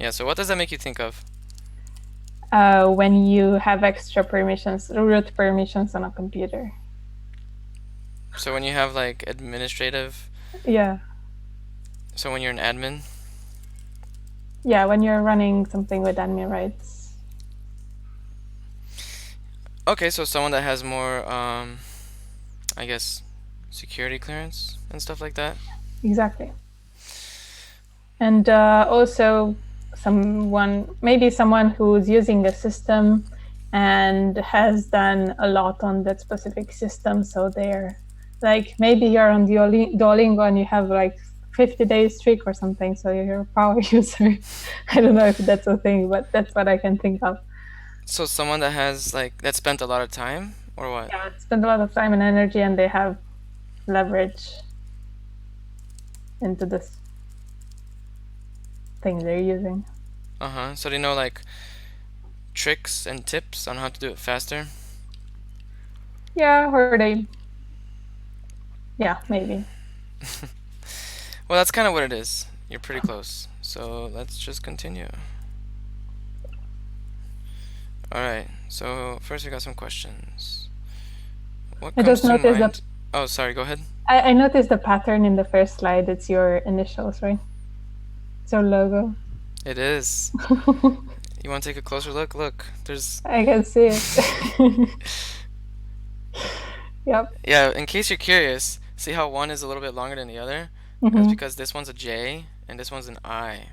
Yeah, so what does that make you think of? When you have extra permissions, root permissions on a computer. So when you have like administrative, Yeah. so when you're an admin, Yeah, when you're running something with admin rights. okay, so someone that has more, I guess, security clearance and stuff like that. Exactly. And also maybe someone who's using a system and has done a lot on that specific system. So they're like, maybe you're on Duolingo and you have like 50 days streak or something. So you're a power user. I don't know if that's a thing, but that's what I can think of. So someone that has like that spent a lot of time or what? Yeah, spend a lot of time and energy and they have leverage into this thing they're using. Uh-huh. So they know like tricks and tips on how to do it faster. Yeah, or yeah, maybe. Well, that's kind of what it is. You're pretty close. So let's just continue. All right. So first we got some questions. What I comes just to noticed that mind? Oh, sorry, go ahead. I noticed the pattern in the first slide. It's your initials, right? It's your logo. It is. You want to take a closer look? Look, there's I can see it. Yep. yeah, in case you're curious, see how one is a little bit longer than the other? That's Hmm. because this one's a J and this one's an I.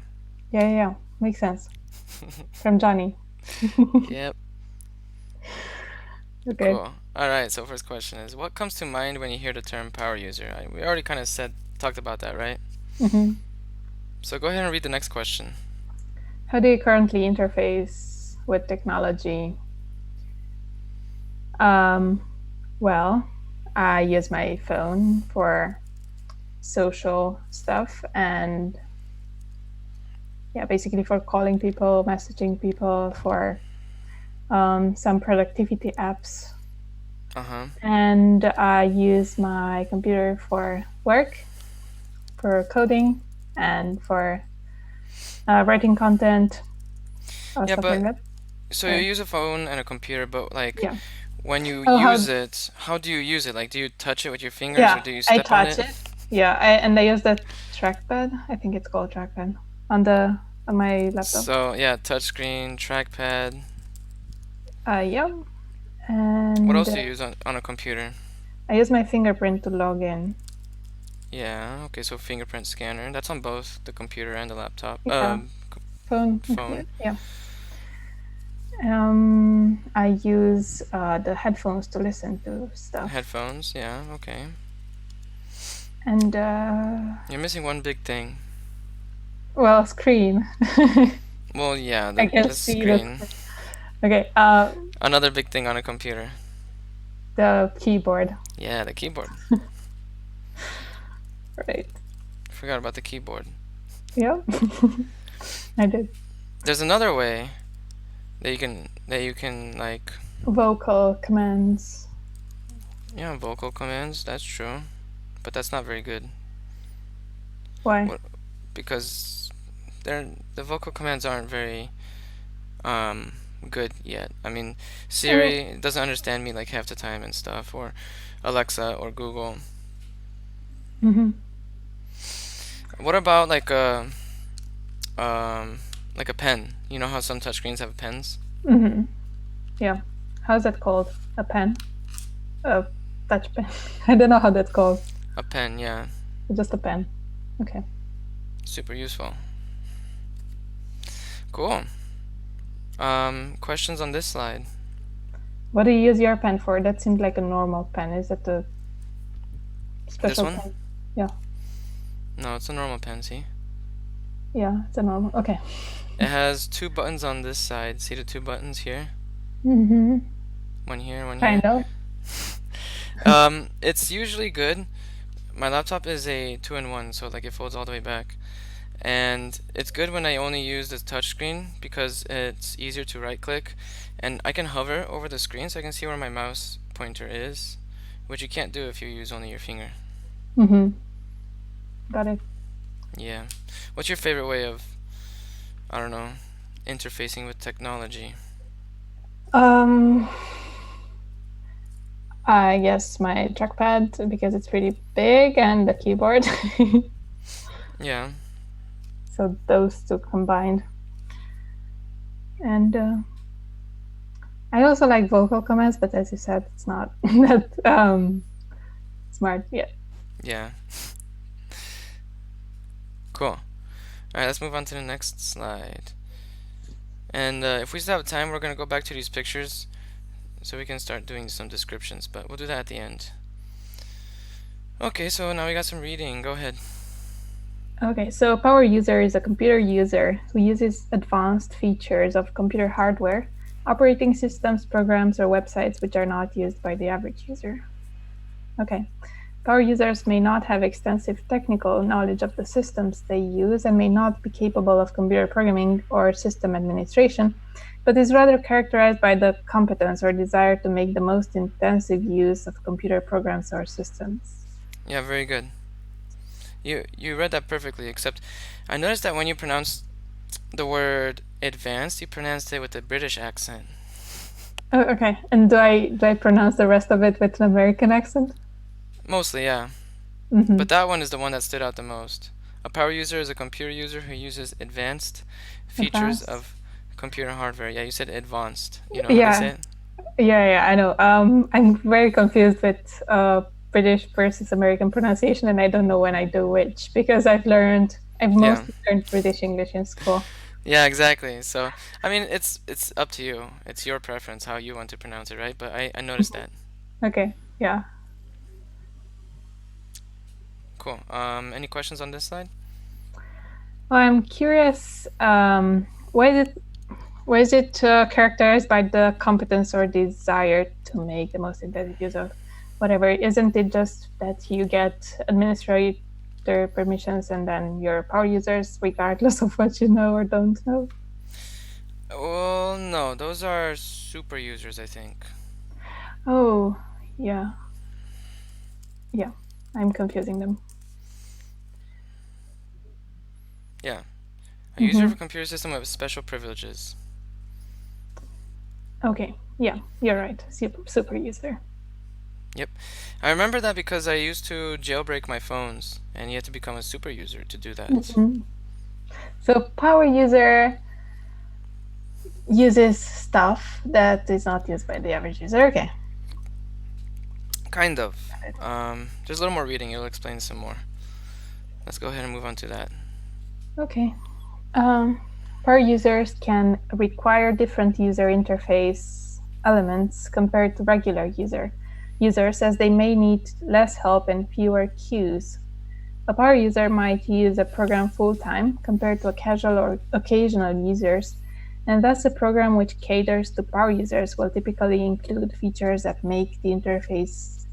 Yeah, yeah, yeah. Makes sense. From Johnny. Yep. Okay. Cool. All right, so first question is what comes to mind when you hear the term power user? We already kind of talked about that, right? Hmm. So go ahead and read the next question. How do you currently interface with technology? Um, well, I use my phone for social stuff and yeah, basically for calling people, messaging people, for some productivity apps. Uh-huh. And I use my computer for work, for coding, and for writing content, Yeah, stuff like but that. so you Sorry. use a phone and a computer, but like Yeah. when you Oh, use it, how do you use it? Like do you touch it with your fingers or yeah, do you I step on touch it? it. Yeah, and I use the trackpad. I think it's called trackpad on my laptop. So yeah, touchscreen, trackpad. Yeah, What and else do you use on a computer? I use my fingerprint to log in. Yeah, okay, so fingerprint scanner. That's on both the computer and the laptop. Yeah, phone. Phone. Yeah. I use the headphones to listen to stuff, Headphones, yeah, okay. and You're missing one big thing. well, screen. Well, yeah, I can the see the screen. screen. Okay. Another big thing on a computer. The keyboard. Yeah, the keyboard. Right. Forgot about the keyboard. Yeah. I did. There's another way that you can like Vocal commands. yeah, vocal commands, that's true. But that's not very good. Why? What because they're the vocal commands aren't very um good yet. I mean, Mm, Siri doesn't understand me like half the time and stuff, or Alexa or Google. mm-hmm. What about um like a pen? You know how some touchscreens have pens? Mm-hmm. Yeah. How's that called? A pen? A touch pen? I don't know how that's called. A pen, yeah. Just a pen. Okay. Super useful. Cool. Questions on this slide. What do you use your pen for? That seemed like a normal pen. Is that a This special one? pen? Yeah. No, it's a normal pen, see? Yeah, it's a normal. Okay. It has two buttons on this side. See the two buttons here? Mm-hmm. One here, one Kind here. of. It's usually good. My laptop is a two-in-one, so like it folds all the way back. And it's good when I only use the touchscreen because it's easier to right click and I can hover over the screen so I can see where my mouse pointer is, which you can't do if you use only your finger. Mm-hmm. Got it. Yeah. What's your favorite way I don't know, interfacing with technology? Um, I guess my trackpad because it's pretty big and the keyboard. Yeah, So those two combined. And I also like vocal commands, but as you said, it's not that smart yet. yeah. Cool. Alright, let's move on to the next slide. And if we still have time, we're going to go back to these pictures so we can start doing some descriptions, but we'll do that at the end. Okay, so now we got some reading. Go ahead. Okay, so a power user is a computer user who uses advanced features of computer hardware, operating systems, programs, or websites which are not used by the average user. Okay. Power users may not have extensive technical knowledge of the systems they use and may not be capable of computer programming or system administration, but is rather characterized by the competence or desire to make the most intensive use of computer programs or systems. Yeah, very good. You read that perfectly, except I noticed that when you pronounce the word advanced, you pronounced it with a British accent. Oh, okay. And do I pronounce the rest of it with an American accent? Mostly, yeah. Mm-hmm. But that one is the one that stood out the most. A power user is a computer user who uses advanced features Advanced. of computer hardware. Yeah, you said advanced. You know how they say Yeah, it? yeah, I know. I'm very confused with British versus American pronunciation, and I don't know when I do which because I've Yeah. mostly learned British English in school. Yeah, exactly. So, I mean, it's up to you. It's your preference how you want to pronounce it, right? But I noticed that. Okay, yeah. Cool. Any questions on this slide? Well, I'm curious. Why is it characterized by the competence or desire to make the most intensive use of whatever? Isn't it just that you get administrator permissions and then you're power users regardless of what you know or don't know? Well, no, those are super users, I think. Oh, yeah, yeah. I'm confusing them. Yeah. A user of Hmm. a computer system with special privileges. Okay, yeah, you're right. Super user. Yep. I remember that because I used to jailbreak my phones, and you had to become a super user to do that. Hmm. So power user uses stuff that is not used by the average user. Okay. Kind of. There's a little more reading. It'll explain some more. Let's go ahead and move on to that. Okay. Um, Power users can require different user interface elements compared to regular users as they may need less help and fewer cues. A power user might use a program full-time compared to a casual or occasional users, and thus a program which caters to power users will typically include features that make the interface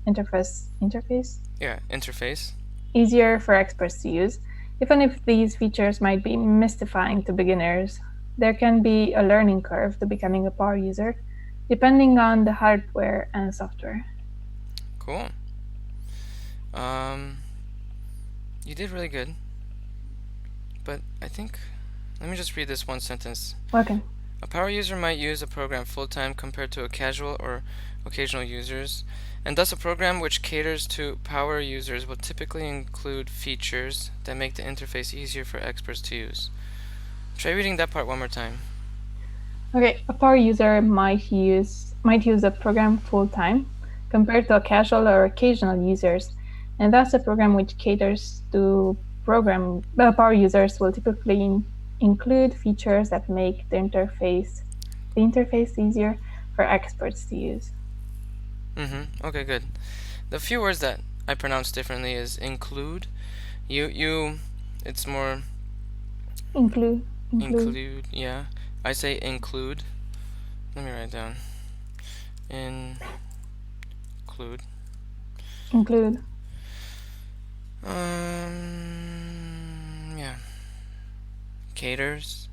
Yeah, interface. easier for experts to use, even if these features might be mystifying to beginners. There can be a learning curve to becoming a power user, depending on the hardware and software. Cool. Um, you did really good, but I think let me just read this one sentence. Okay. A power user might use a program full time compared to a casual or occasional users, and thus a program which caters to power users will typically include features that make the interface easier for experts to use. Try reading that part one more time. Okay, a power user might use a program full time compared to a casual or occasional users, and thus a program which caters to power users will typically include features that make the interface easier for experts to use. Okay, good. The few words that I pronounce differently is include. You, it's more Include, include. Yeah, I say include. Let me write it down. Include. include. Yeah. Caters.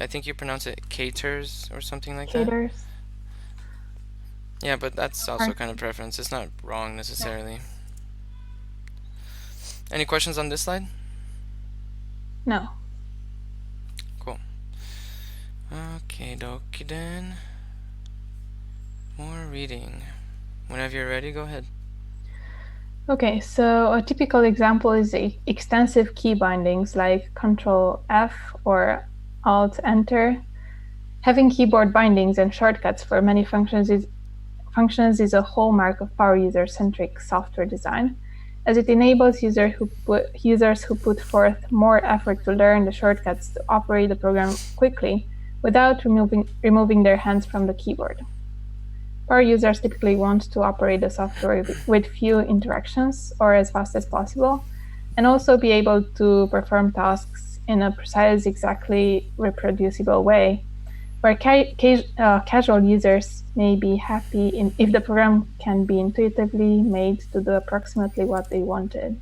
I think you pronounce it caters or something like that. Caters. Yeah, but that's also Or, kind of preference. It's not wrong necessarily. Any questions on this slide? no. Okay, dokie then. More reading. Whenever you're ready, go ahead. Okay, so a typical example is extensive key bindings like Control F or Alt Enter. Having keyboard bindings and shortcuts for many functions is a hallmark of power user-centric software design, as it enables users who put forth more effort to learn the shortcuts to operate the program quickly without removing their hands from the keyboard. Power users typically want to operate the software with few interactions or as fast as possible, and also be able to perform tasks in a precise, exactly reproducible way, where casual users may be happy if the program can be intuitively made to do approximately what they wanted.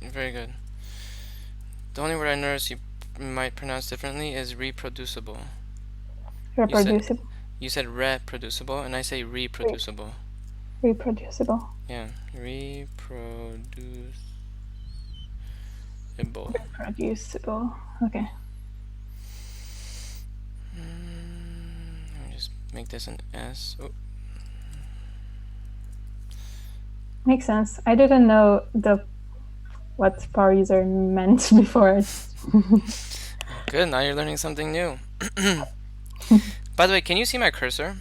Very good. The only word I noticed you might pronounce differently is reproducible. You said Reproducible. you said reproducible, and I say Re- reproducible. reproducible. Yeah, reproducible. Reproducible. Okay. Let me just make this an S. Oh, Makes sense. I didn't know what power user meant before. good. Now you're learning something new. By the way, can you see my cursor?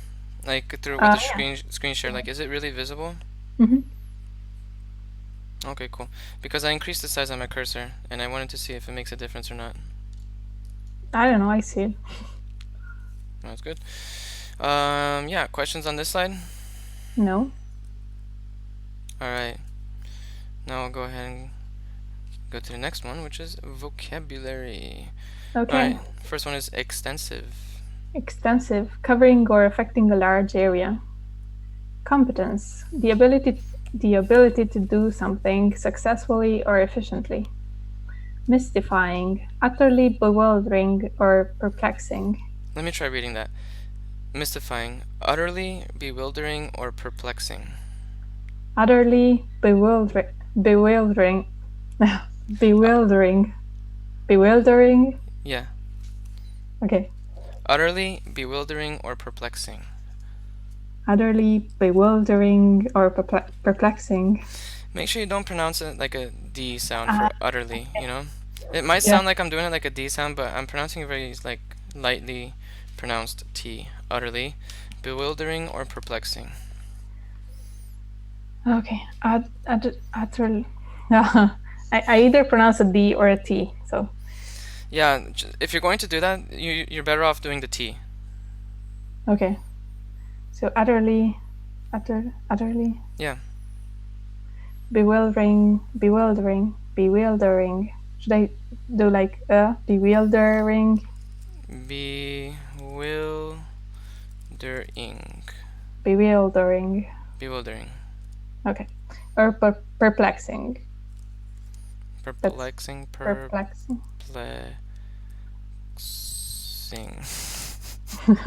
Like through with the Yeah. screen share, like is it really visible? Hmm. Okay, cool. Because I increased the size of my cursor and I wanted to see if it makes a difference or not. I don't know. I see it. That's good. Yeah, questions on this slide? No. Alright. Now I'll go ahead and go to the next one, which is vocabulary. Okay. Alright, first one is extensive. Extensive, covering or affecting a large area. Competence, the ability to do something successfully or efficiently. Mystifying, utterly bewildering or perplexing. Let me try reading that. Mystifying, utterly bewildering or perplexing. Utterly bewildering, Uh, bewildering, bewildering. yeah, Okay, utterly bewildering or perplexing. utterly bewildering or perplexing. Make sure you don't pronounce it like a D sound Uh, for utterly, you know? It might yeah. sound like I'm doing it like a D sound, but I'm pronouncing it very like lightly pronounced T. Utterly bewildering or perplexing. Okay. Utterly. I either pronounce a D or a T. So Yeah, if you're going to do that, you're better off doing the T. okay. So utterly Yeah. bewildering. Should I do like bewildering, Bewildering. bewildering? Bewildering. Okay. Or perplexing. That's Perplexing. perplexing. Perplexing.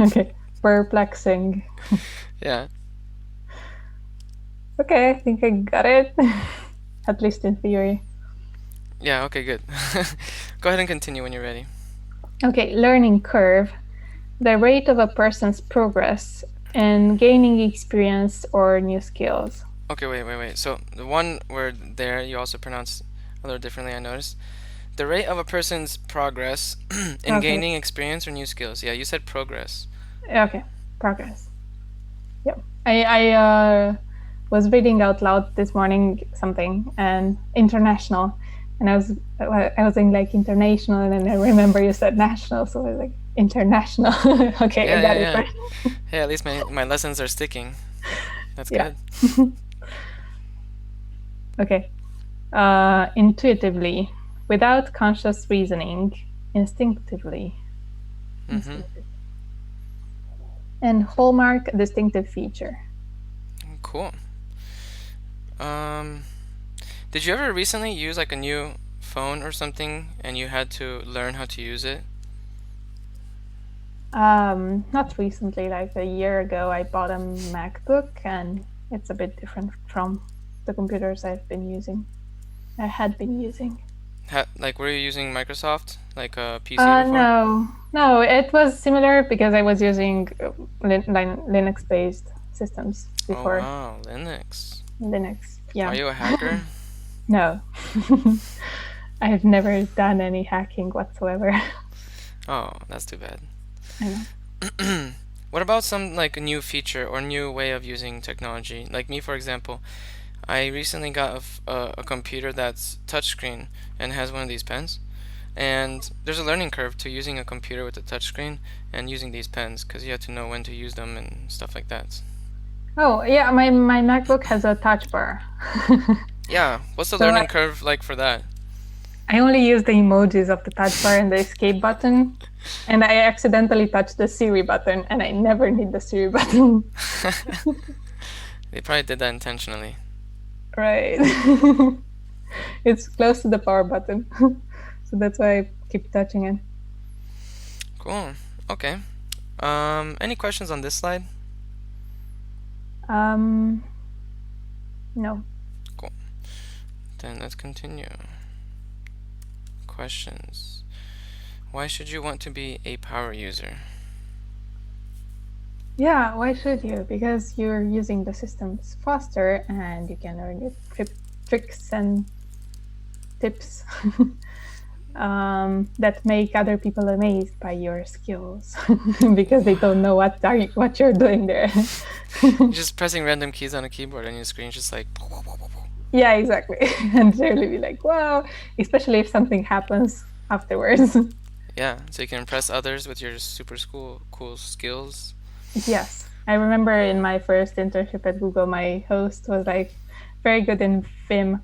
Okay. Perplexing. Yeah. Okay, I think I got it. At least in theory. Yeah, okay, good. Go ahead and continue when you're ready. Okay, learning curve. The rate of a person's progress in gaining experience or new skills. Okay, wait. So the one word there you also pronounce a little differently, I noticed. The rate of a person's progress in Okay. gaining experience or new skills. Yeah, you said progress. Okay. Progress. Yep. I was reading out loud this morning something and international, and I was saying like international, and then I remember you said national, so I was like international. Okay, I Yeah, got yeah, it yeah. right. Hey, at least my lessons are sticking. That's Yeah. good. Okay. Intuitively, without conscious reasoning, instinctively. Mm-hmm. Instinctive. And hallmark distinctive feature. Cool. Um, did you ever recently use like a new phone or something and you had to learn how to use it? Not recently, like a year ago, I bought a MacBook, and it's a bit different from the computers I had been using. Like, were you using Microsoft, like a PC before? No, No, it was similar because I was using Linux-based systems Oh before wow, Linux. Linux. Are Yeah. you a hacker? No. I have never done any hacking whatsoever. Oh, that's too bad. I know. What about some like a new feature or new way of using technology? Like me, for example, I recently got a computer that's touchscreen and has one of these pens. And there's a learning curve to using a computer with a touchscreen and using these pens because you have to know when to use them and stuff like that. Oh, yeah, my MacBook has a touch bar. Yeah, what's the So learning curve like for that? I only use the emojis of the touch bar and the escape button. And I accidentally touched the Siri button, and I never need the Siri button. They probably did that intentionally. Right. It's close to the power button. So that's why I keep touching it. Cool. Okay. Any questions on this slide? Um, no. Cool. Then let's continue. Questions. Why should you want to be a power user? Yeah, why should you? Because you're using the systems faster and you can learn your tricks and tips that make other people amazed by your skills because they don't know what you're doing there. You're just pressing random keys on a keyboard and your screen's just like. Yeah, exactly. And they'll be like, wow, especially if something happens afterwards. Yeah, so you can impress others with your super cool skills. Yes. I remember in my first internship at Google, my host was like very good in Vim.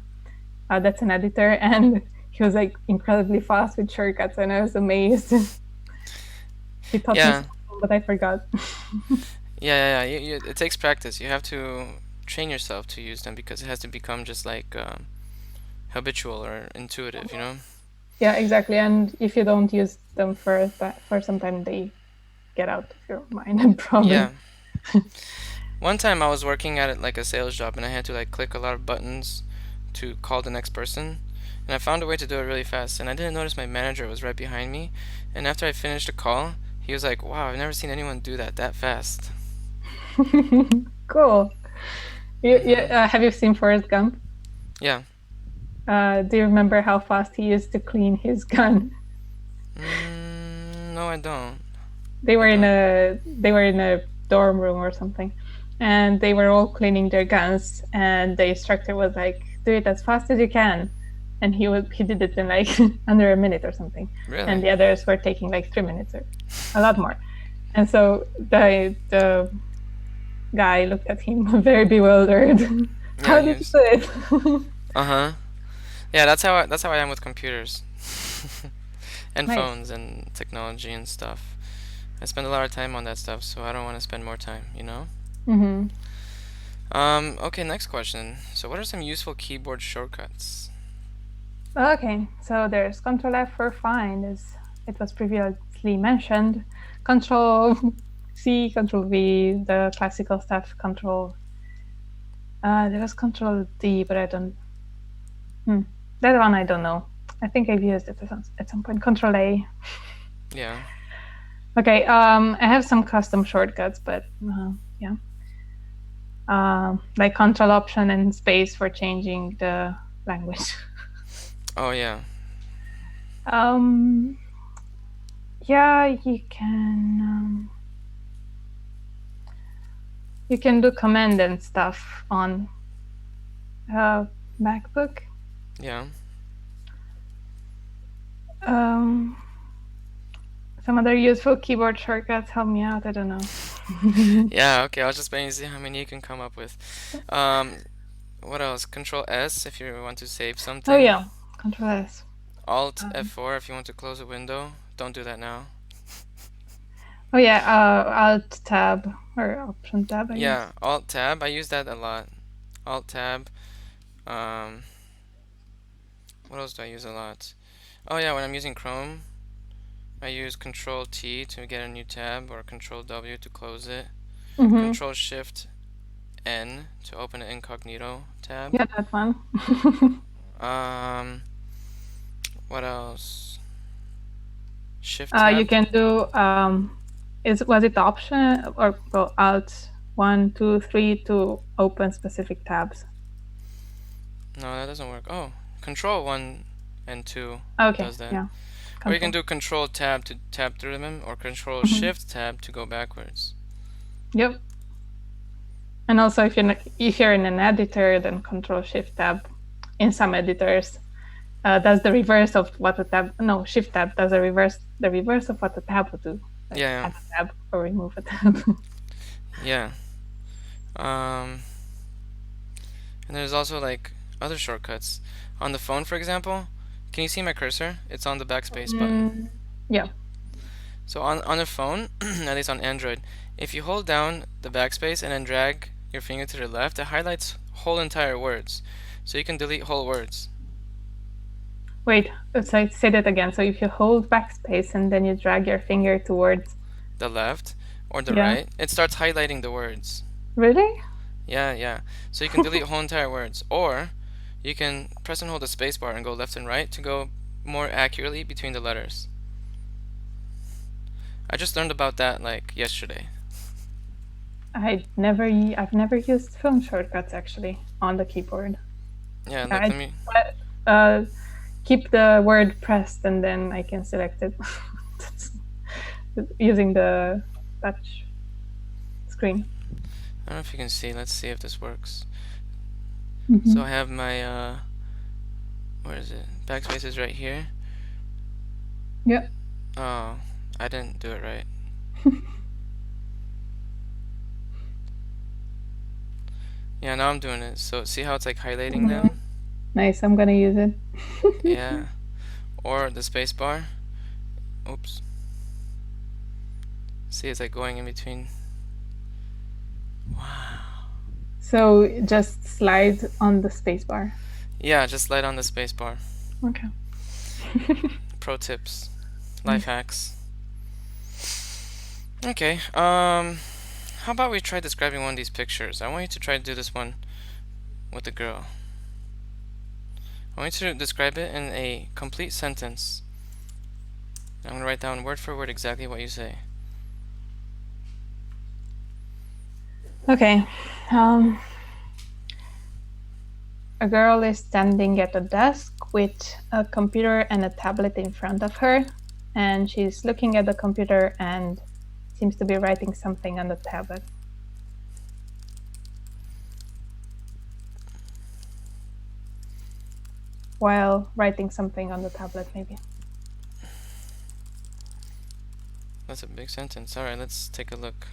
That's an editor. And he was like incredibly fast with shortcuts. And I was amazed. He taught me Yeah, something, but I forgot. yeah. It takes practice. You have to train yourself to use them because it has to become just like habitual or intuitive, you know? Yeah, exactly. And if you don't use them for some time, they get out of your mind, probably. Yeah. One time I was working at it like a sales job and I had to like click a lot of buttons to call the next person. And I found a way to do it really fast and I didn't notice my manager was right behind me. And after I finished the call, he was like, "Wow, I've never seen anyone do that fast." Cool. Mhm. Have you seen Forrest Gump? Yeah. Do you remember how fast he used to clean his gun? No, I don't. They I were in don't. a dorm room or something, and they were all cleaning their guns. And the instructor was like, "Do it as fast as you can," and he did it in like under a minute or something. And Really? the others were taking like 3 minutes or a lot more. And so the guy looked at him very bewildered. Yeah, How he did you was. do it? Uh-huh. Yeah, that's how I am with computers. And Nice. phones and technology and stuff. I spend a lot of time on that stuff, so I don't want to spend more time, you know? Hmm. Okay, next question. So what are some useful keyboard shortcuts? Okay, so there's Control F for find, as it was previously mentioned. Control C, Control V, the classical stuff. Control. There was Control D, but I don't. Hmm. That one I don't know. I think I've used it at some point. Control A. Yeah. Okay. I have some custom shortcuts, but yeah. Like Control Option and space for changing the language. Oh yeah. um. Yeah, you can. You can do command and stuff on MacBook. Yeah. Um, some other useful keyboard shortcuts help me out. I don't know. Yeah, okay, I was just waiting to see how many you can come up with. Um, what else? Control S if you want to save Oh something. yeah, Control S. Alt Um, F4 if you want to close a window. Don't do that now. oh yeah, Alt Tab or Option Tab, I guess. Yeah, Alt Tab. I use that a lot. Alt Tab. Um, what else do I use a lot? Oh yeah, when I'm using Chrome, I use Control T to get a new tab or Control W to close it. Mm-hmm. Control Shift N to open an incognito tab. Yeah, that one. Um, what else? Shift You tab. can do was it option or well, Alt 1, 2, 3 to open specific tabs? No, that doesn't work. Oh, Control 1 and 2 Okay, does that. yeah, Or you can Control. do Control Tab to tab through them, or Control Hmm. Shift Tab to go backwards. Yep. And also, if you're in an editor, then Control Shift Tab. In some editors, does the reverse of what a tab. No, Shift Tab does the reverse of what a tab would do, like Yeah, add a tab or remove a tab. yeah. Um, and there's also like other shortcuts. On the phone, for example, can you see my cursor? It's on the backspace button. Mm, yeah. So on a phone, at least on Android, if you hold down the backspace and then drag your finger to the left, it highlights whole entire words. So you can delete whole words. Wait, so say that again. So if you hold backspace and then you drag your finger towards, The left or the yeah, right, it starts highlighting the words. really? Yeah, yeah. So you can delete whole entire words. Or you can press and hold the spacebar and go left and right to go more accurately between the letters. I just learned about that like yesterday. I've never used phone shortcuts actually on the keyboard. Yeah, Yeah, look, let me. keep the word pressed and then I can select it using the touch screen. I don't know if you can see. Let's see if this works. So Mm-hmm. I have my where is it? Backspace is right here. Yeah. Oh, I didn't do it right. Yeah, now I'm doing it. So see how it's like highlighting Mhm. them? Nice. I'm gonna use it. Yeah. Or the space bar. Oops. See, it's like going in between. Wow. So just slide on the spacebar. Yeah, just slide on the space bar. Okay. Pro tips. Life Nice. hacks. Okay. How about we try describing one of these pictures? I want you to try to do this one with the girl. I want you to describe it in a complete sentence. I'm gonna write down word for word exactly what you say. Okay. Um, a girl is standing at a desk with a computer and a tablet in front of her, and she's looking at the computer and seems to be writing something on the tablet. While writing something on the tablet, maybe. That's a big sentence. Alright, let's take a look.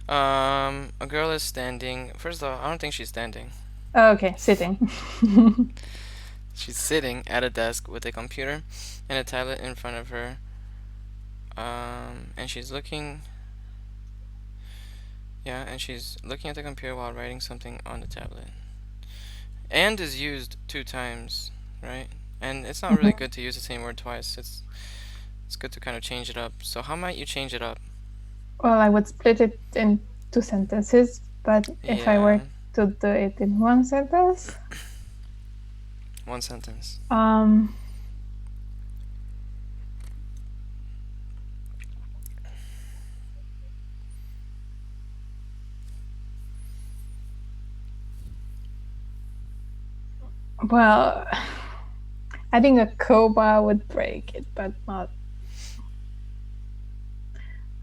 A girl is standing. First of all, I don't think she's standing. Okay, sitting. She's sitting at a desk with a computer and a tablet in front of her. And she's looking. Yeah, and she's looking at the computer while writing something on the tablet. And is used 2 times, right? And it's not really Mhm. good to use the same word twice. It's good to kind of change it up. So how might you change it up? Well, I would split it in two sentences, but if I were Yeah, to do it in one sentence, one sentence. um, well, adding a comma would break it, but not.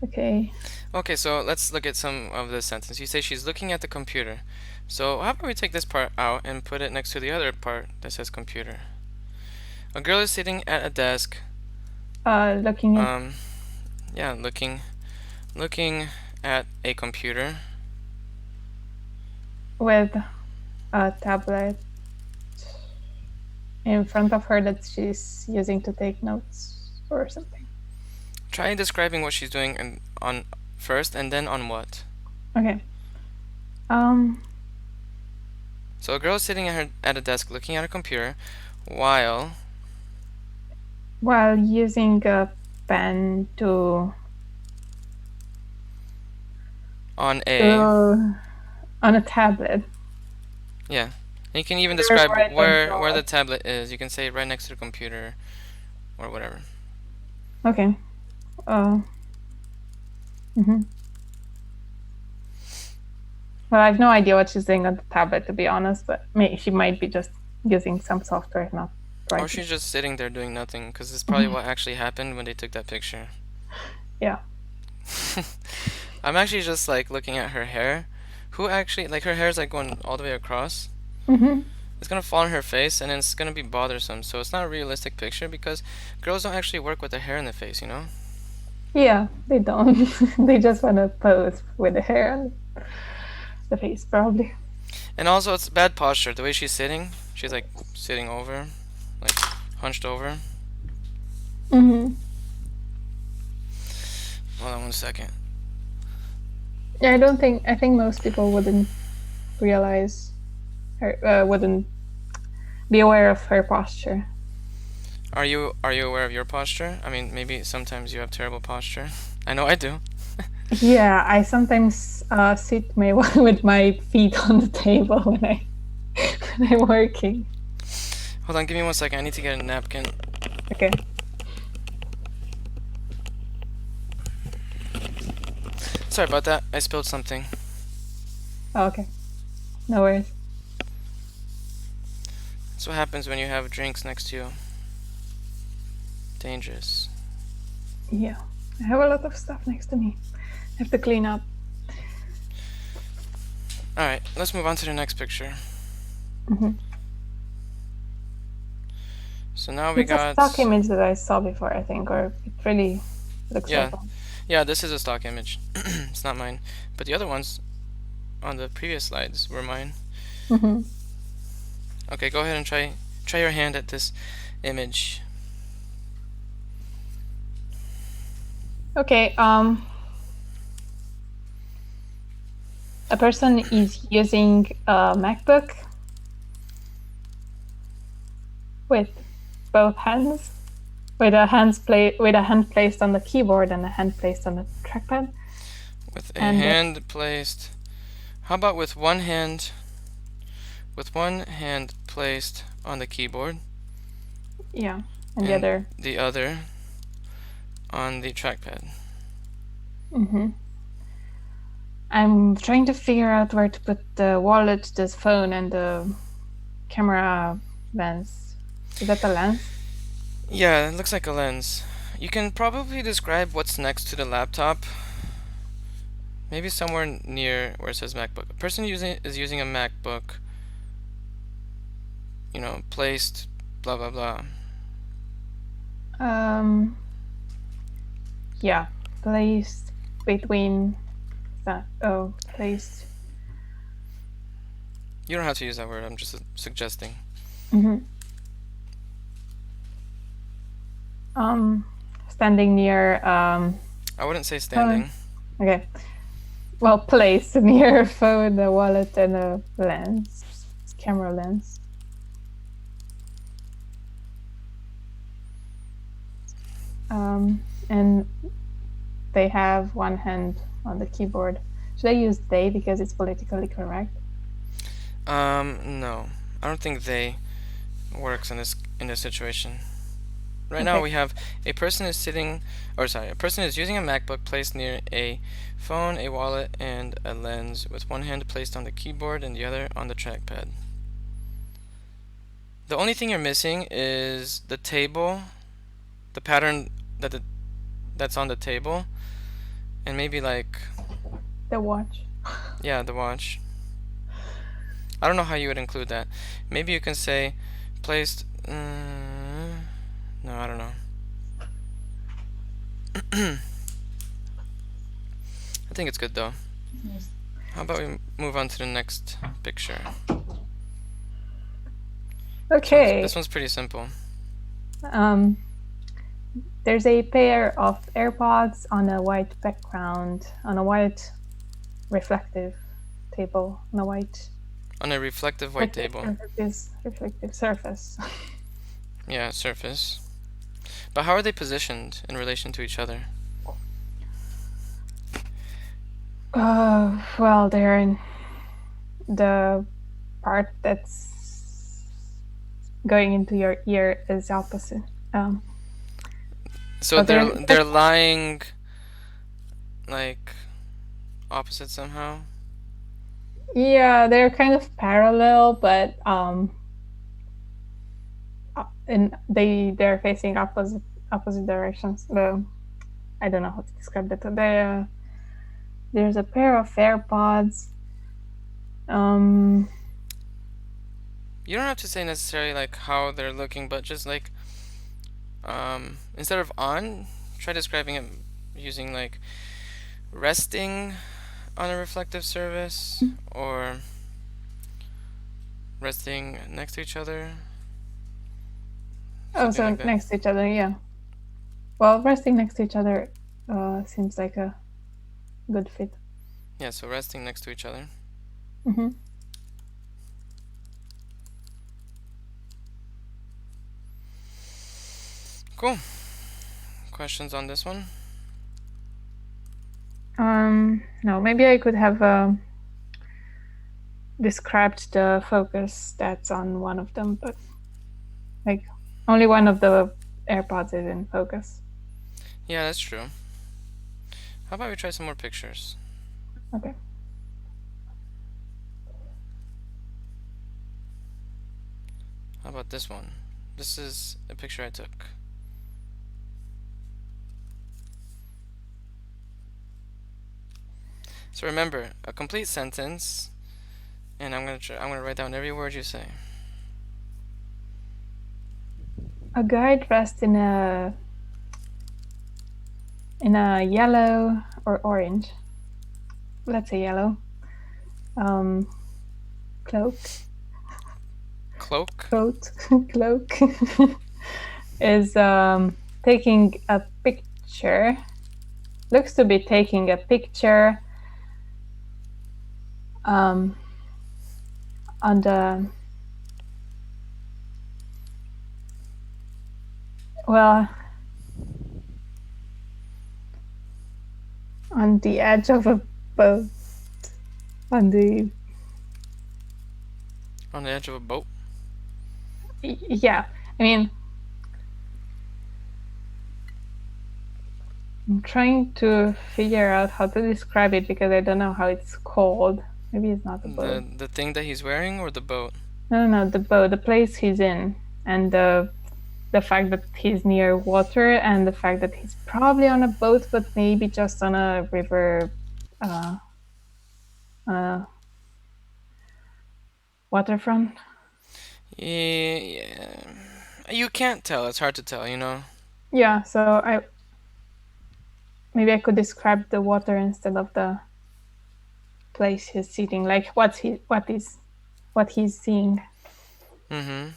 Okay. Okay, so let's look at some of the sentence. You say she's looking at the computer. So how about we take this part out and put it next to the other part that says computer? A girl is sitting at a desk. Looking at Um, yeah, looking at a computer. with a tablet in front of her that she's using to take notes or something. Try describing what she's doing and on first and then on what. Okay. Um, So a girl is sitting at a desk looking at a computer while while using a pen on a to on a tablet. yeah. And you can even Either describe right or where the broad. tablet is. You can say right next to the computer or whatever. Okay. Mhm. Well, I have no idea what she's doing on the tablet, to be honest, but she might be just using some software, not Or writing. she's just sitting there doing nothing, because it's probably Mhm. what actually happened when they took that picture. Yeah. I'm actually just like looking at her hair. Who actually, like, her hair is like going all the way across. Hmm. It's gonna fall on her face and it's gonna be bothersome. So it's not a realistic picture because girls don't actually work with the hair in the face, you know? Yeah, they don't. They just want to pose with the hair and the face, probably. And also, it's bad posture. The way she's like sitting over, like hunched over. Hmm. Hold on 1 second. Yeah, I think most people wouldn't realize wouldn't be aware of her posture. Are you aware of your posture? I mean, maybe sometimes you have terrible posture. I know I do. Yeah, I sometimes sit with my feet on the table when I'm working. Hold on, give me 1 second. I need to get a napkin. Okay. Sorry about that. I spilled something. Oh, okay. No worries. That's what happens when you have drinks next to you. Dangerous. Yeah. I have a lot of stuff next to me. I have to clean up. Alright, let's move on to the next picture. Hmm. So now we It's a stock got. image that I saw before, I think, or it really looks Yeah, like one. yeah, this is a stock image. It's not mine. But the other ones on the previous slides were mine. Hmm. Okay, go ahead and try your hand at this image. Okay. A person is using a MacBook with both hands, with a hand placed on the keyboard and a hand placed on the trackpad. With a And hand placed. How about with one hand? With one hand placed on the keyboard yeah, and the and other. the other on the trackpad. Hmm. I'm trying to figure out where to put the wallet, this phone, and the camera lens. Is that the lens? Yeah, it looks like a lens. You can probably describe what's next to the laptop. Maybe somewhere near where it says MacBook. A person is using a MacBook, placed blah blah blah. Um, yeah, placed between that. Oh, placed. You don't have to use that word. I'm just suggesting. Hmm. Um, standing near. I wouldn't say Phone. standing. Okay. Well, placed near a phone, a wallet, and a lens, camera lens. And they have one hand on the keyboard. Should I use they because it's politically correct? No. I don't think they works in this situation. Right now Okay. we have a person is sitting, or sorry, a person is using a MacBook placed near a phone, a wallet, and a lens, with one hand placed on the keyboard and the other on the trackpad. The only thing you're missing is the table, the pattern that's on the table, and maybe like, The watch. yeah, the watch. I don't know how you would include that. Maybe you can say placed. No, I don't know. I think it's good though. Yes. How about we move on to the next picture? This Okay. one's pretty simple. Um, there's a pair of AirPods on a white background, on a white reflective table, on a white On a reflective white table. reflective surface. Yeah, surface. But how are they positioned in relation to each other? Well, they're in the part that's going into your ear is opposite. So So they're lying like opposite somehow. yeah, they're kind of parallel, but and they're facing opposite directions. I don't know how to describe that. There's a pair of AirPods. Um, You don't have to say necessarily like how they're looking, but just like instead of on, try describing it using like resting on a reflective surface or resting next to each other, oh, something like so that. next to each other, yeah. Well, resting next to each other seems like a good fit. Yeah, so resting next to each other. Hmm. Cool. Questions on this one? No, maybe I could have described the focus that's on one of them, but like only one of the AirPods is in focus. Yeah, that's true. How about we try some more pictures? Okay. How about this one? This is a picture I took. So remember, a complete sentence, and I'm gonna write down every word you say. A guy dressed in a yellow or orange. Let's say yellow. Um, cloak, Cloak. coat, cloak is taking a picture. Looks to be taking a picture um, on the well on the edge of a boat. On the On the edge of a boat. yeah, I mean, I'm trying to figure out how to describe it because I don't know how it's called. Maybe it's not a boat. The thing that he's wearing or the boat? No, no, no, the boat, the place he's in, and the fact that he's near water, and the fact that he's probably on a boat, but maybe just on a river, uh, uh, waterfront. Yeah. You can't tell. It's hard to tell, you know? Yeah, so I maybe I could describe the water instead of the place he's sitting. Like what he's seeing. Mm-hmm.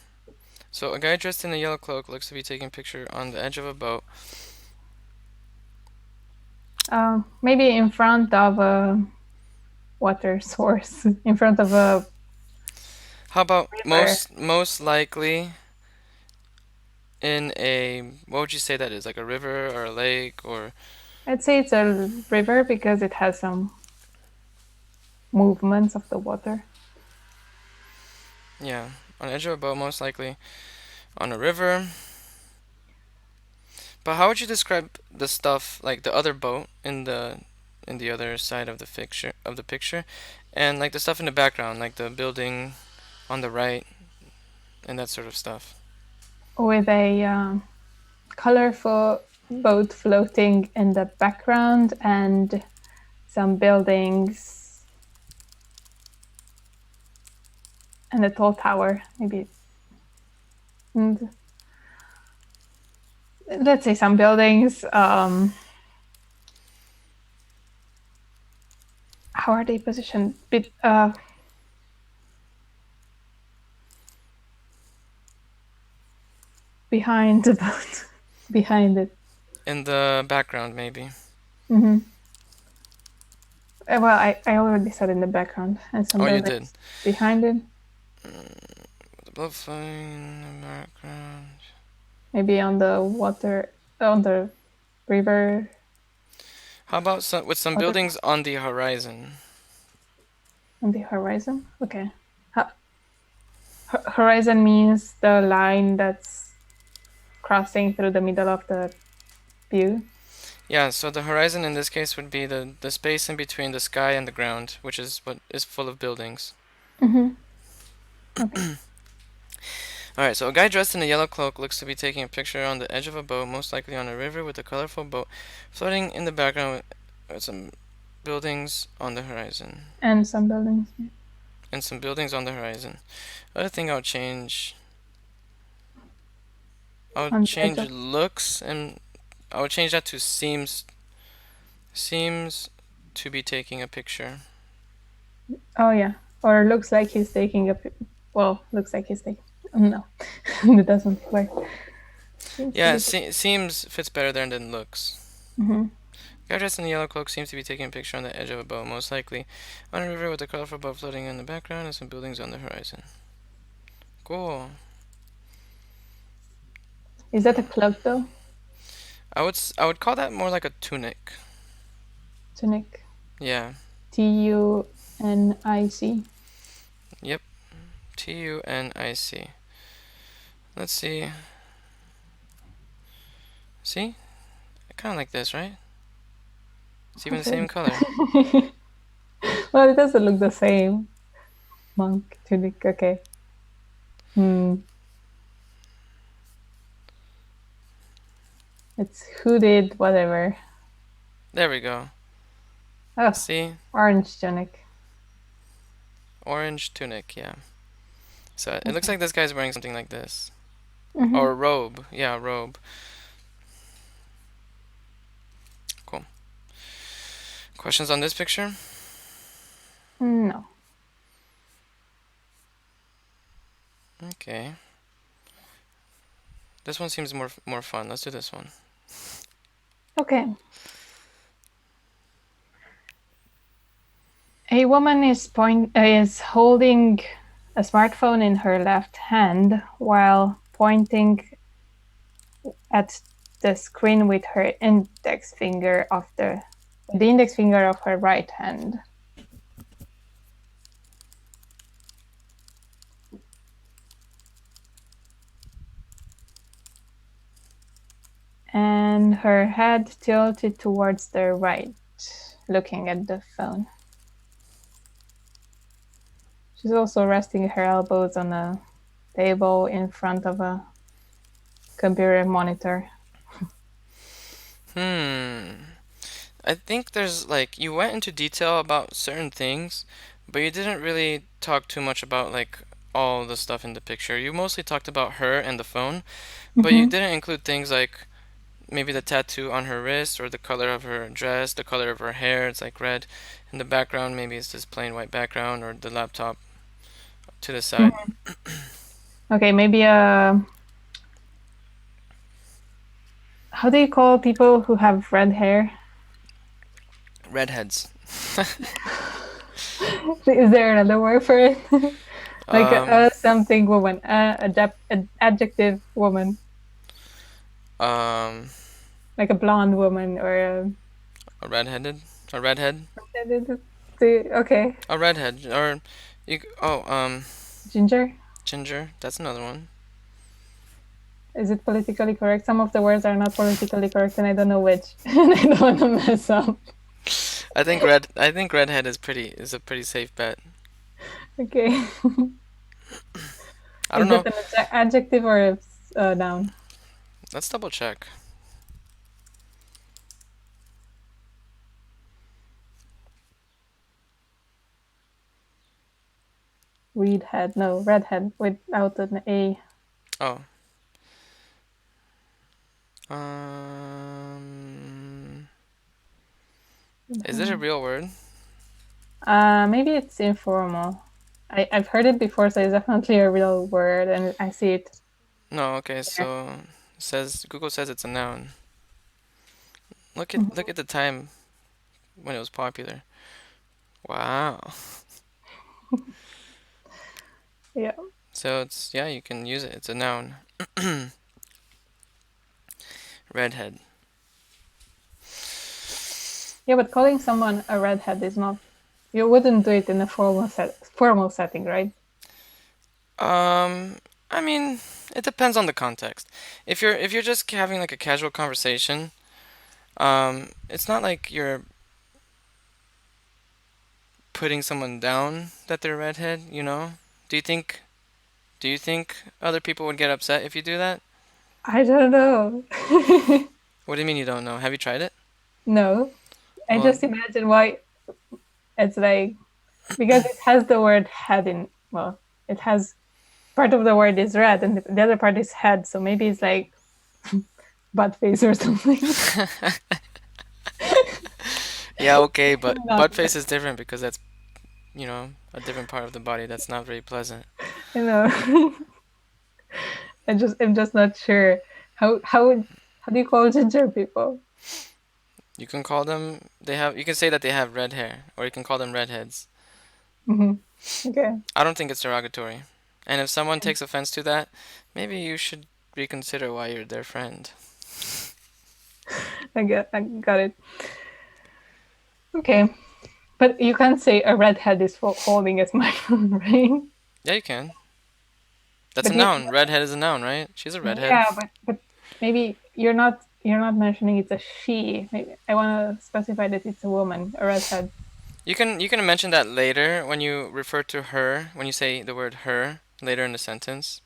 So a guy dressed in a yellow cloak looks to be taking a picture on the edge of a boat. Maybe in front of a water source, in front of a How about river. most likely in a what would you say that is? Like a river or a lake or I'd say it's a river because it has some movements of the water. yeah, on the edge of a boat most likely on a river. But how would you describe the stuff like the other boat in the other side of the picture and like the stuff in the background like the building on the right and that sort of stuff. With a colorful boat floating in the background and some buildings and a tall tower, maybe. And let's say some buildings. How are they positioned? Behind the boat, behind it. In the background maybe. Mm-hmm. Well, I already said in the background and some Oh, you did. buildings behind it. The boat flying in the background. Maybe on the water, on the river How about with some waterfront buildings on the horizon? on the horizon. Okay. Horizon means the line that's crossing through the middle of the view. Yeah, so the horizon in this case would be the space in between the sky and the ground, which is what is full of buildings. Mm-hmm. Okay. Alright, so a guy dressed in a yellow cloak looks to be taking a picture on the edge of a boat, most likely on a river, with a colorful boat floating in the background with some buildings on the horizon. And some buildings, yeah. And some buildings on the horizon. Other thing I would On the edge change of. looks, and I would change that to seems to be taking a picture. Oh yeah. Or looks like he's taking a. Well, looks like he's taking. No, it doesn't work. Seems to Yeah, be. seems fits better there than looks. Mm-hmm. Guy dressed in a yellow cloak seems to be taking a picture on the edge of a boat, most likely on a river with a colorful boat floating in the background and some buildings on the horizon. Cool. Is that a cloak though? I would call that more like a tunic. Tunic. Yeah. Tunic. Yep. Tunic. Let's see. See? Kind of like this, right? It's even the Okay. same color. Well, it doesn't look the same. Monk tunic. Okay. Hmm. It's hooded, whatever. There we go. Oh, See? orange tunic. Orange tunic, yeah. So it looks Okay. like this guy's wearing something like this. Mm-hmm. Or a robe. Yeah, a robe. Cool. Questions on this picture? No. Okay. This one seems more fun. Let's do this one. Okay. A woman is holding a smartphone in her left hand while pointing at the screen with her index finger of the index finger of her right hand. And her head tilted towards the right, looking at the phone. She's also resting her elbows on a table in front of a computer monitor. Hmm. I think there's like you went into detail about certain things, but you didn't really talk too much about like all the stuff in the picture. You mostly talked about her and the phone, but you Mm-hmm. didn't include things like maybe the tattoo on her wrist or the color of her dress, the color of her hair. It's like red. In the background, maybe it's just plain white background or the laptop to the side. Mm-hmm. Okay, maybe how do you call people who have red hair? Redheads. Is there another word for it? Like Um, something woman, adjective woman, um, like a blonde woman or a a redheaded, a redhead, okay, a redhead, or ginger. ginger. That's another one. Is it politically correct? Some of the words are not politically correct, and I don't know which. And I don't want to mess up. I think redhead is a pretty safe bet. Okay, I don't is that know. an adjective or a noun? Let's double check. Redhead, no, redhead without an A. Oh. Um, is it a real word? Maybe it's informal. I've heard it before, so it's definitely a real word, and I see it No, okay, there. so says Google says it's a noun. Look Mhm. at the time when it was popular. Wow. Yeah, So it's yeah, you can use it. It's a noun. Redhead. yeah, but calling someone a redhead is not. You wouldn't do it in a formal setting, right? Um, I mean, it depends on the context. If you're just having like a casual conversation, It's not like you're putting someone down that they're redhead, you know? Do you think do you think other people would get upset if you do that? I don't know. What do you mean you don't know? Have you tried it? No, I Well, just imagine why it's like because it has the word head in. Well, it has part of the word is red and the other part is head, so maybe it's like butt face or something. yeah, okay, but Not, butt face is different because that's, a different part of the body that's not very pleasant. you know. I'm just not sure how do you call ginger people? You can call them you can say that they have red hair or you can call them redheads. Hmm. Okay, I don't think it's derogatory. And if someone takes offense to that, maybe you should reconsider why you're their friend. I got it. Okay, but you can't say a redhead is holding a smartphone, right? Yeah, you can. That's a But you, noun. Redhead is a noun, right? She's a redhead. yeah, but maybe you're not mentioning it's a she. Maybe I want to specify that it's a woman, a redhead. You can mention that later when you refer to her, when you say the word her later in the sentence.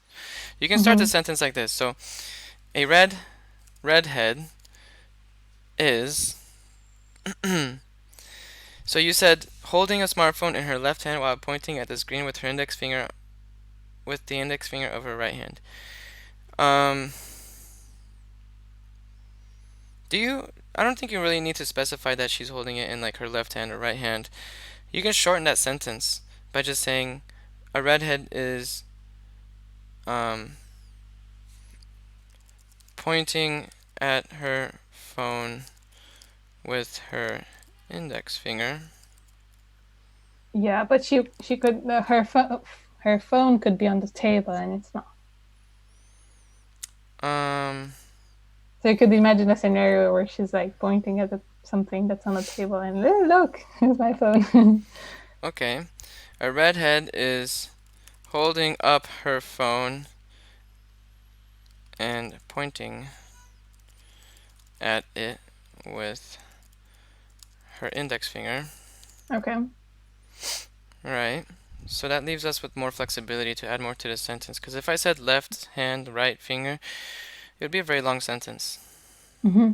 You can start the Hmm. sentence like this. So, a redhead is so you said holding a smartphone in her left hand while pointing at the screen with the index finger of her right hand. Um do you I don't think you really need to specify that she's holding it in like her left hand or right hand. You can shorten that sentence by just saying a redhead is um pointing at her phone with her index finger. Yeah, but she could her phone could be on the table and it's not. Um, So you could imagine a scenario where she's like pointing at something that's on the table and look, here's my phone. okay. A redhead is holding up her phone and pointing at it with her index finger. Okay. Right. So that leaves us with more flexibility to add more to the sentence. Because if I said left hand, right finger, it would be a very long sentence. Hmm.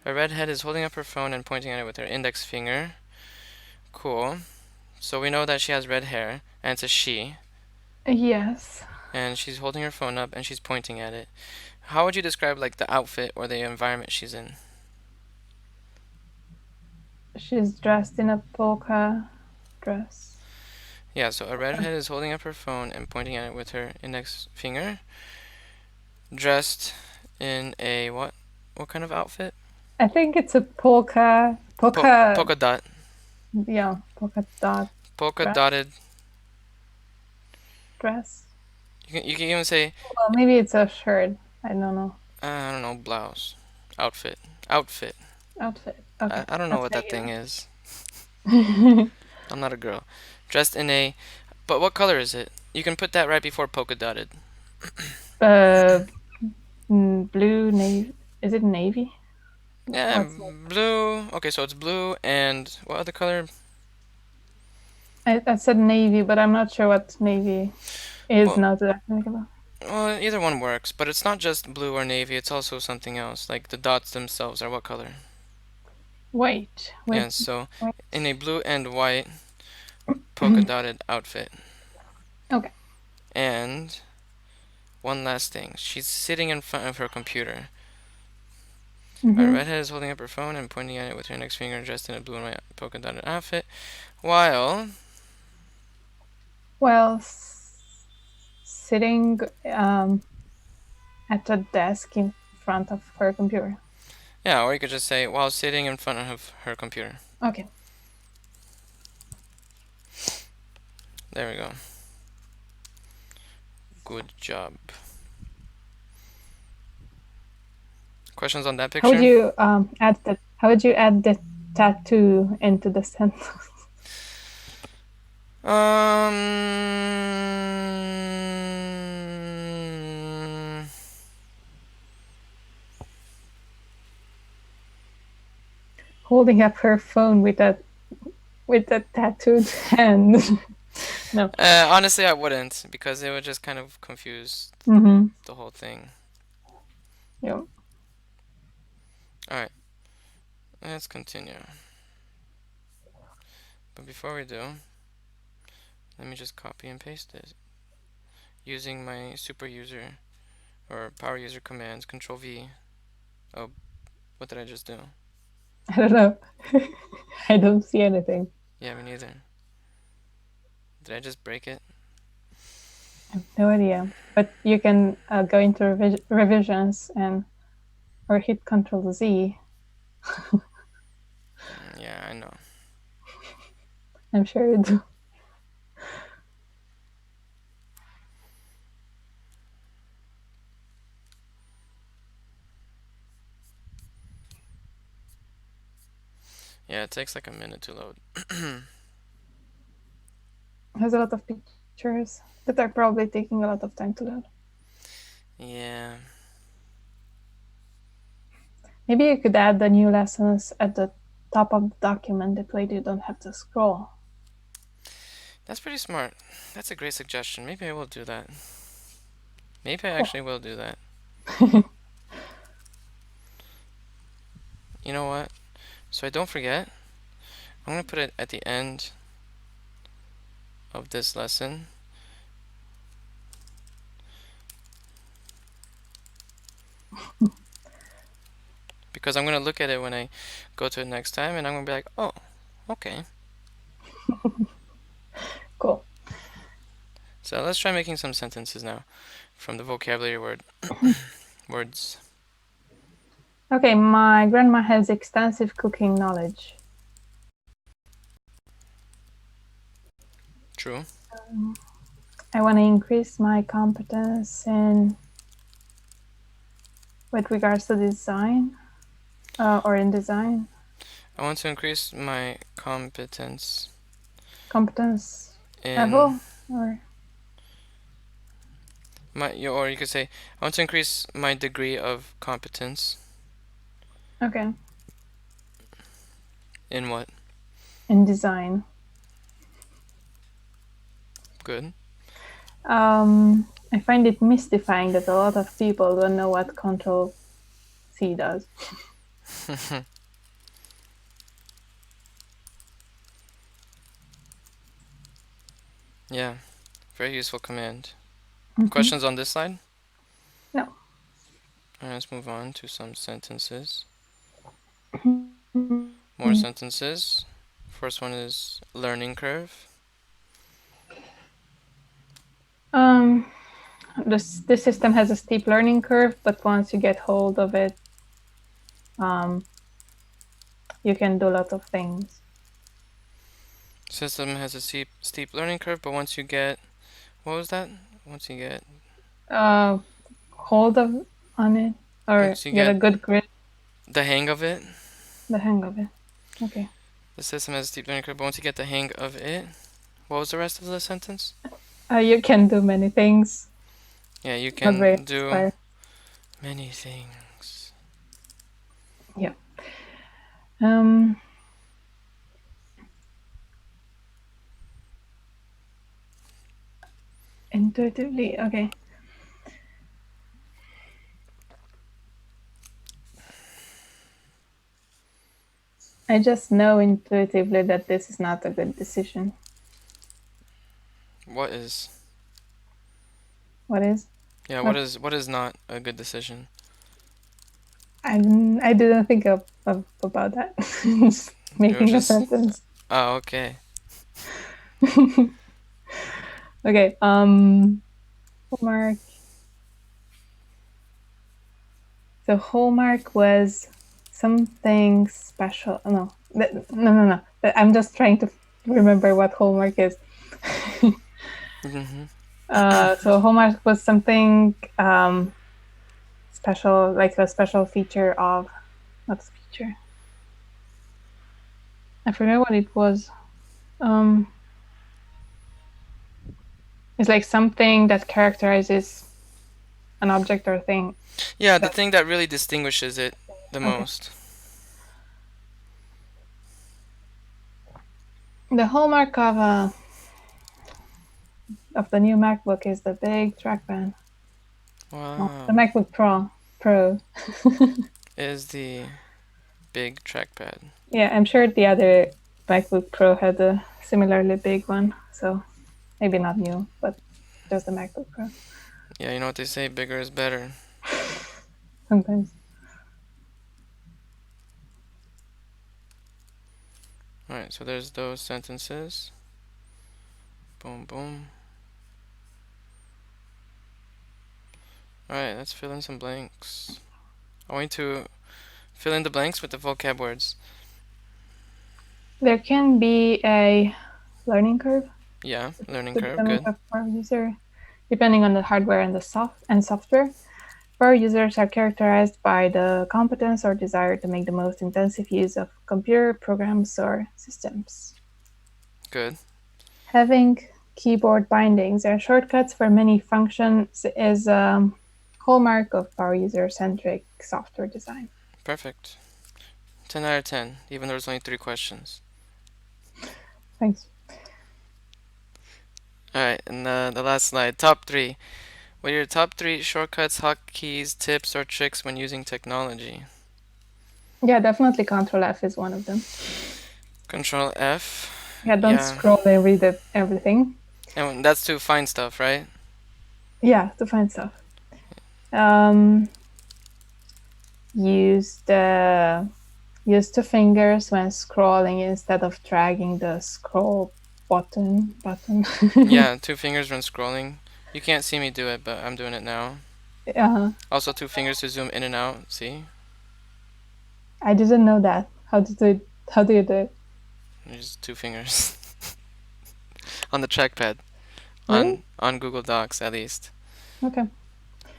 A redhead is holding up her phone and pointing at it with her index finger. Cool. So we know that she has red hair, and it's a she, Yes. and she's holding her phone up and she's pointing at it. How would you describe like the outfit or the environment she's in? She's dressed in a polka dress. Yeah, so a redhead is holding up her phone and pointing at it with her index finger, dressed in a what? What kind of outfit? I think it's a polka, Polka dot. yeah, polka dot Polka dress. dotted. Dress. You can even say, Well, maybe it's a shirt. I don't know. I don't know, blouse. Outfit. Outfit. Outfit. I, Okay, I don't know that's what that thing is. regular. I'm not a girl. Dressed in a. But what color is it? You can put that right before polka dotted. uh, blue navy. Is it navy? Yeah, What's that? blue. Okay, so it's blue and what other color? I said navy, but I'm not sure what navy is Well, now that I think about. well, either one works, but it's not just blue or navy, it's also something else. Like the dots themselves are what color? Wait, wait, Yeah, so wait. in a blue and white polka dotted outfit. Okay. And one last thing, she's sitting in front of her computer. A Mm-hmm. redhead is holding up her phone and pointing at it with her index finger, dressed in a blue and white polka dotted outfit, while Well, sitting at a desk in front of her computer. yeah, or you could just say while sitting in front of her computer. Okay. There we go. Good job. Questions on that How would picture? you add the How would you add the tattoo into the sentence? Um, holding up her phone with a tattooed hand. No. Honestly, I wouldn't because it would just kind of confuse Mm-hmm. the whole thing. Yeah. All right, let's continue. But before we do, let me just copy and paste it using my super user or power user commands. Control V. Oh, what did I just do? I don't know. I don't see anything. Yeah, me neither. Did I just break it? I have no idea. But you can go into revisions and or hit Control Z. Yeah, I know. I'm sure you do. Yeah, it takes like a minute to load. There's a lot of pictures that are probably taking a lot of time to load. Yeah, Maybe you could add the new lessons at the top of the document. That way you don't have to scroll. that's pretty smart. That's a great suggestion. Maybe I will do that. Maybe I Cool. actually will do that. You know what? So I don't forget, I'm going to put it at the end of this lesson. Because I'm going to look at it when I go to it next time and I'm going to be like, oh, okay. Cool. So let's try making some sentences now from the vocabulary words. Okay, my grandma has extensive cooking knowledge. True. I want to increase my competence in with regards to design or in design. I want to increase my competence Competence in level or or you could say, I want to increase my degree of competence okay in what? in design. Good. I find it mystifying that a lot of people don't know what Control C does. Yeah, very useful command. Mm-hmm. Questions on this slide? No. Alright, let's move on to some sentences. Mm. More sentences. First one is learning curve. Um, this system has a steep learning curve, but once you get hold of it, you can do a lot of things. System has a steep learning curve, but once you get, what was that? Once you get, Hold of on it or once you get a get good grip, the hang of it, the hang of it. Okay. the system has a steep learning curve, but once you get the hang of it, what was the rest of the sentence? You can do many things. Yeah, you Not very can do inspired. many things. Yeah. Um, Intuitively, okay. I just know intuitively that this is not a good decision. What is? What is? Yeah, What? what is not a good decision? I didn't think of about that. Just It was making a just, sentence. oh, okay. Okay. Hallmark. So hallmark was something special. No, no. I'm just trying to remember what hallmark is. Mm-hmm. So hallmark was something special, like a special feature of, not feature. I forget what it was. It's like something that characterizes an object or thing. Yeah, the That thing that really distinguishes it the okay. most. The hallmark of the new MacBook is the big trackpad. Well, the Wow. MacBook Pro. Is the big trackpad. Yeah, I'm sure the other MacBook Pro had a similarly big one. So maybe not new, but just the MacBook Pro. Yeah, you know what they say, bigger is better. Sometimes. Alright, so there's those sentences. Boom, boom. Alright, let's fill in some blanks. I want you to fill in the blanks with the vocab words. There can be a learning curve Yeah, learning to curve, becoming good. a power user, depending on the hardware and the software. Power users are characterized by the competence or desire to make the most intensive use of computer programs or systems. Good. Having keyboard bindings and shortcuts for many functions is a hallmark of power user centric software design. Perfect. 10 out of 10, even though there's only 3 questions. Thanks. Alright, and the last slide. Top 3. What are your top 3 shortcuts, hotkeys, tips, or tricks when using technology? Yeah, definitely Control F is one of them. Control F. Yeah, don't Yeah. scroll and read everything. And that's to find stuff, right? Yeah, to find stuff. Um, use the use two fingers when scrolling instead of dragging the scroll button. Yeah, 2 fingers when scrolling. You can't see me do it, but I'm doing it now. uh, Also, 2 fingers to zoom in and out. See? I didn't know that. How do you do it? Just 2 fingers on the trackpad Really? on Google Docs at least. Okay.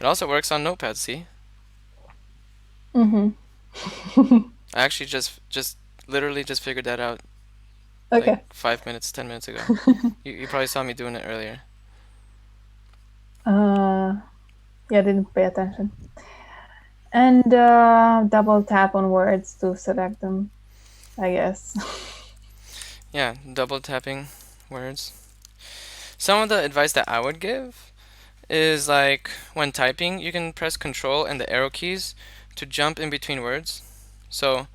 It also works on Notepad. See? Mm-hmm. I actually just literally just figured that out like Okay. 5 minutes, 10 minutes ago. You probably saw me doing it earlier. uh, yeah, didn't pay attention. And double tap on words to select them, I guess. Yeah, double tapping words. Some of the advice that I would give is like when typing, you can press Control and the arrow keys to jump in between words. So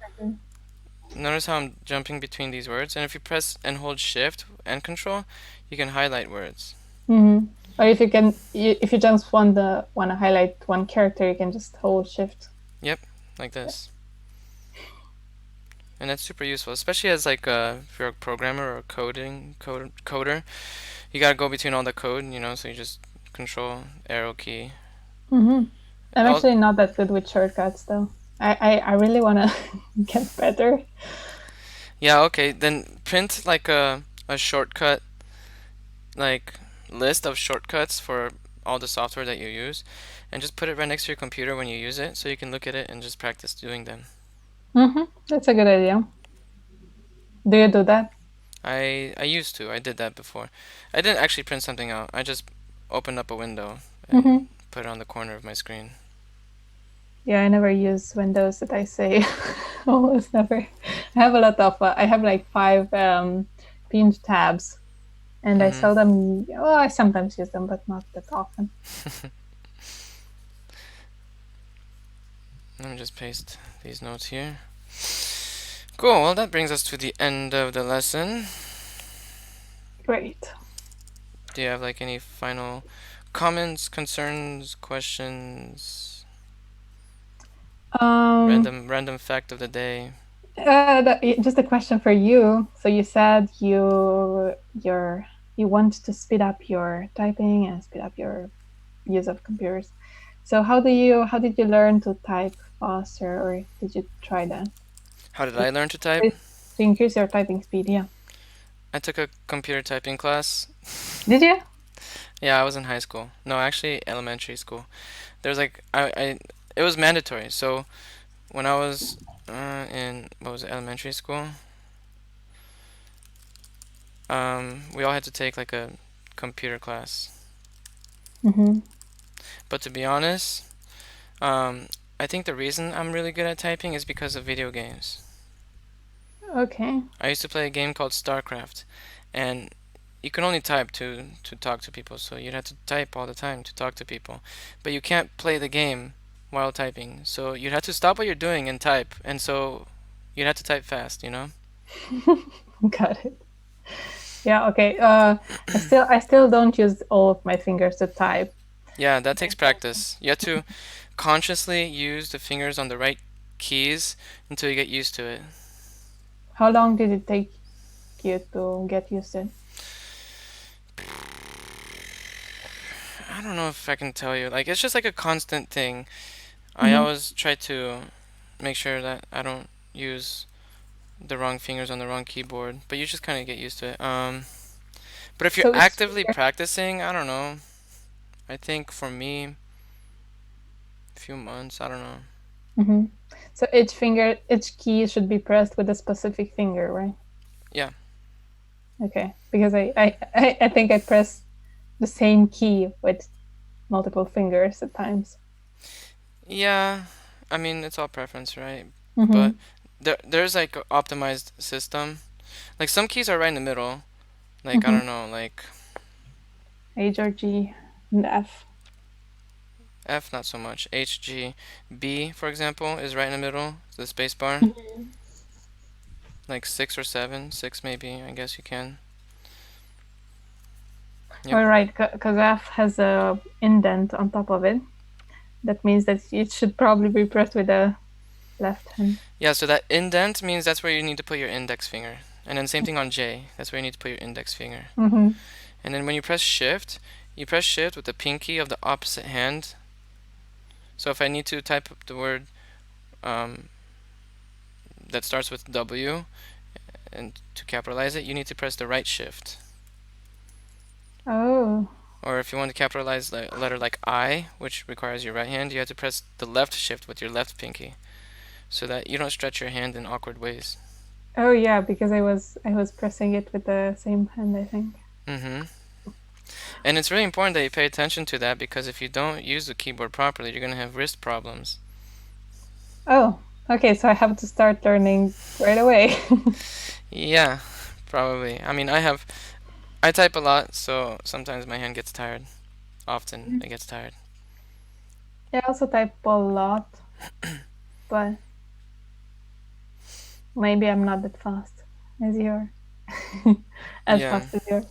notice how I'm jumping between these words, and if you press and hold Shift and Control, you can highlight words. Mm-hmm. Or if you just want to highlight one character, you can just hold Shift. Yep, like this. And that's super useful, especially as like if you're a programmer or a coder, you gotta go between all the code, so you just Control arrow key. Mm-hmm. I'm Oh, actually not that good with shortcuts, though. I really want to get better. yeah, okay. Then print like a shortcut like list of shortcuts for all the software that you use, and just put it right next to your computer when you use it, so you can look at it and just practice doing them. Mm-hmm. That's a good idea. Do you do that? I used to. I did that before. I didn't actually print something out. I just opened up a window and Mm-hmm. put it on the corner of my screen. Yeah, I never use Windows that I say. Almost never. I have a lot of, I have like five pinned tabs, and I Mm-hmm. seldom, well, I sometimes use them, but not that often. Let me just paste these notes here. Cool. Well, that brings us to the end of the lesson. Great. Do you have like any final comments, concerns, questions? Um, Random fact of the day. just a question for you. So you said you want to speed up your typing and speed up your use of computers. So how did you learn to type faster, or did you try that How did to I learn to type? to increase your typing speed? Yeah. I took a computer typing class. Did you? Yeah, I was in high school. No, actually elementary school. There's like it was mandatory. So when I was in what was it, elementary school, we all had to take like a computer class. Mm-hmm. But to be honest, um, I think the reason I'm really good at typing is because of video games. Okay. I used to play a game called StarCraft, and you can only type to talk to people, so you'd have to type all the time to talk to people. But you can't play the game while typing, so you'd have to stop what you're doing and type, and so you'd have to type fast, you know? Got it. Yeah, okay. I still don't use all of my fingers to type. Yeah, that takes practice. You have to consciously use the fingers on the right keys until you get used to it. How long did it take you to get used to it? I don't know if I can tell you. Like, it's just like a constant thing. I Hmm. always try to make sure that I don't use the wrong fingers on the wrong keyboard, but you just kind of get used to it. But if you're So each actively finger. practicing, I don't know. I think for me, a few months, I don't know. Hmm. So each finger, each key should be pressed with a specific finger, right? Yeah. Okay. Because I think I press the same key with multiple fingers at times. Yeah. I mean, it's all preference, right? But Hmm. there's like a optimized system. Like some keys are right in the middle. Like I Hmm. don't know, like H or G and F. F not so much. H, G, B for example is right in the middle. The space bar. Mhm. Like 6 or 7. 6 maybe. I guess you can. Yep. All right, because F has a indent on top of it. That means that it should probably be pressed with the left hand. Yeah, so that indent means that's where you need to put your index finger. And then same thing on J. That's where you need to put your index finger. Hmm. And then when you press shift with the pinky of the opposite hand. So if I need to type the word um, that starts with W and to capitalize it, you need to press the right shift. Oh, Or if you want to capitalize a letter like I, which requires your right hand, you have to press the left shift with your left pinky so that you don't stretch your hand in awkward ways. oh yeah, because I was pressing it with the same hand, I think. Mm-hmm. And it's really important that you pay attention to that because if you don't use the keyboard properly, you're going to have wrist problems. Oh, okay, so I have to start learning right away. Yeah, probably. I mean, I type a lot, so sometimes my hand gets tired. Often it gets tired. Yeah, I also type a lot, but maybe I'm not that fast as you are. As Yeah. fast as you are.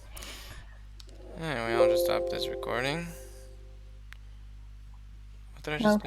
Anyway, I'll just stop this recording. What did I just No, do?